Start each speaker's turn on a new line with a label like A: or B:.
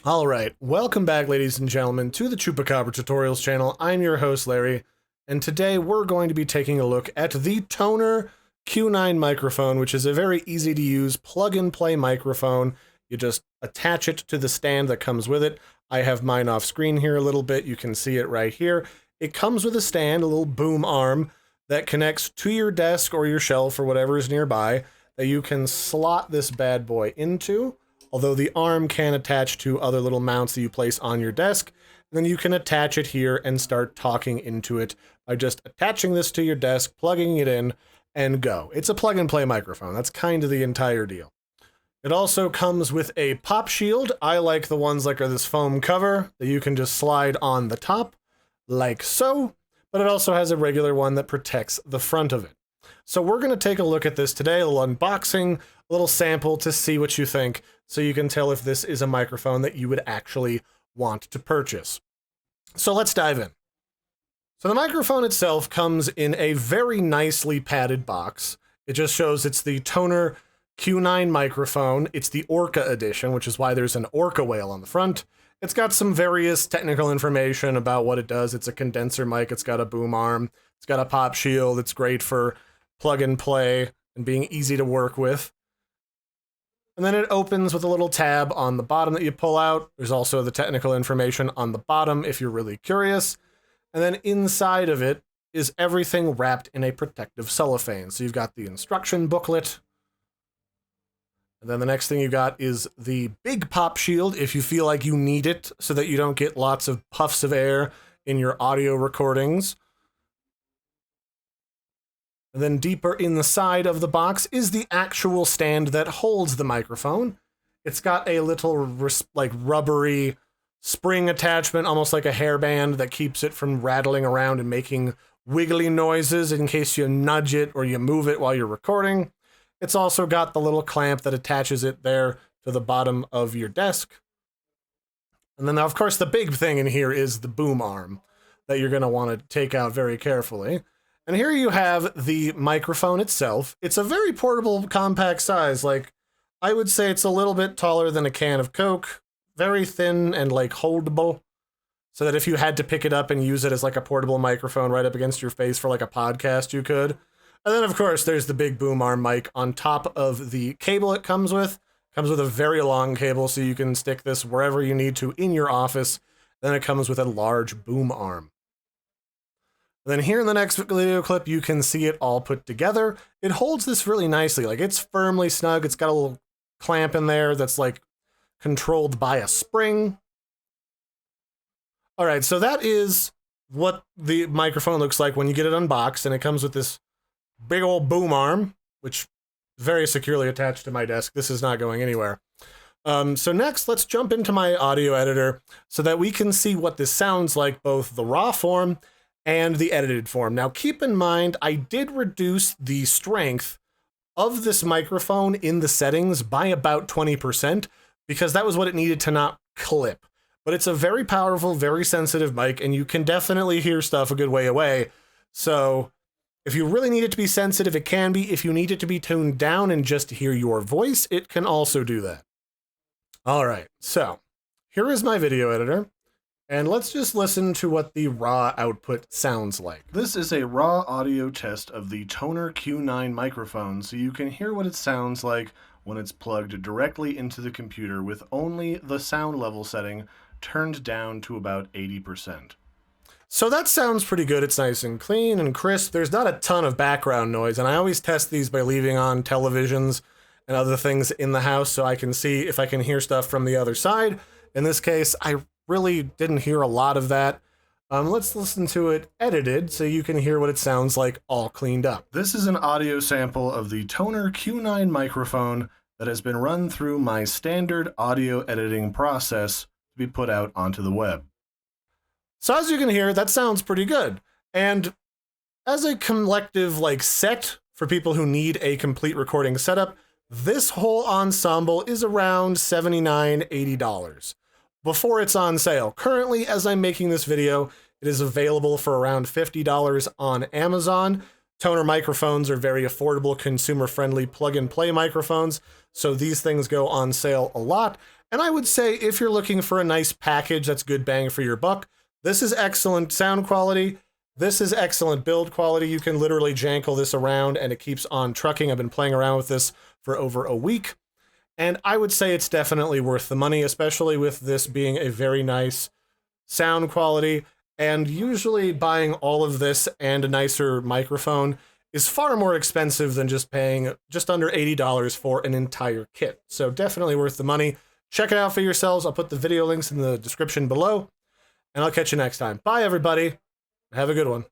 A: Alright, welcome back ladies and gentlemen to the Chupacabra Tutorials channel. I'm your host Larry, and today we're going to be taking a look at the Tonor Q9 Microphone, which is a very easy to use plug-and-play microphone. You just attach it to the stand that comes with it. I have mine off screen here a little bit, you can see it right here. It comes with a stand, a little boom arm, that connects to your desk or your shelf or whatever is nearby, that you can slot this bad boy into. Although the arm can attach to other little mounts that you place on your desk, then you can attach it here and start talking into it by just attaching this to your desk, plugging it in, and go. It's a plug-and-play microphone. That's kind of the entire deal. It also comes with a pop shield. I like the ones like this foam cover that you can just slide on the top, like so, but it also has a regular one that protects the front of it. So we're going to take a look at this today, a little unboxing, a little sample to see what you think, so you can tell if this is a microphone that you would actually want to purchase. So let's dive in. So the microphone itself comes in a very nicely padded box. It just shows it's the Tonor Q9 Microphone. It's the Orca edition, which is why there's an orca whale on the front. It's got some various technical information about what it does. It's a condenser mic, it's got a boom arm, it's got a pop shield, it's great for plug and play and being easy to work with. And then it opens with a little tab on the bottom that you pull out. There's also the technical information on the bottom if you're really curious. And then inside of it is everything wrapped in a protective cellophane. So you've got the instruction booklet. And then the next thing you got is the big pop shield if you feel like you need it so that you don't get lots of puffs of air in your audio recordings. And then deeper in the side of the box is the actual stand that holds the microphone. It's got a little like rubbery spring attachment, almost like a hairband that keeps it from rattling around and making wiggly noises in case you nudge it or you move it while you're recording. It's also got the little clamp that attaches it there to the bottom of your desk. And then of course the big thing in here is the boom arm that you're going to want to take out very carefully. And here you have the microphone itself. It's a very portable, compact size. Like, I would say it's a little bit taller than a can of Coke. Very thin and, like, holdable. So that if you had to pick it up and use it as, like, a portable microphone right up against your face for, like, a podcast, you could. And then, of course, there's the big boom arm mic on top of the cable it comes with. It comes with a very long cable, so you can stick this wherever you need to in your office. Then it comes with a large boom arm. Then here in the next video clip, you can see it all put together. It holds this really nicely. Like, it's firmly snug. It's got a little clamp in there that's like controlled by a spring. All right, so that is what the microphone looks like when you get it unboxed, and it comes with this big old boom arm, which is very securely attached to my desk. This is not going anywhere. So next, let's jump into my audio editor so that we can see what this sounds like, both the raw form and the edited form. Now keep in mind, I did reduce the strength of this microphone in the settings by about 20% because that was what it needed to not clip. But it's a very powerful, very sensitive mic, and you can definitely hear stuff a good way away. So if you really need it to be sensitive, it can be. If you need it to be toned down and just hear your voice, it can also do that. All right, so here is my video editor. And let's just listen to what the raw output sounds like. This is a raw audio test of the Tonor Q9 microphone, so you can hear what it sounds like when it's plugged directly into the computer with only the sound level setting turned down to about 80%. So that sounds pretty good. It's nice and clean and crisp. There's not a ton of background noise, and I always test these by leaving on televisions and other things in the house so I can see if I can hear stuff from the other side. In this case, I really didn't hear a lot of that. Let's listen to it edited so you can hear what it sounds like all cleaned up. This is an audio sample of the Tonor Q9 microphone that has been run through my standard audio editing process to be put out onto the web. So as you can hear, that sounds pretty good. And as a collective set for people who need a complete recording setup, this whole ensemble is around $79, $80. Before it's on sale. Currently, as I'm making this video, it is available for around $50 on Amazon. Tonor microphones are very affordable, consumer-friendly plug-and-play microphones, so these things go on sale a lot. And I would say if you're looking for a nice package that's good bang for your buck, this is excellent sound quality. This is excellent build quality. You can literally jankle this around and it keeps on trucking. I've been playing around with this for over a week. And I would say it's definitely worth the money, especially with this being a very nice sound quality. And usually buying all of this and a nicer microphone is far more expensive than just paying just under $80 for an entire kit. So definitely worth the money. Check it out for yourselves. I'll put the video links in the description below, and I'll catch you next time. Bye, everybody. Have a good one.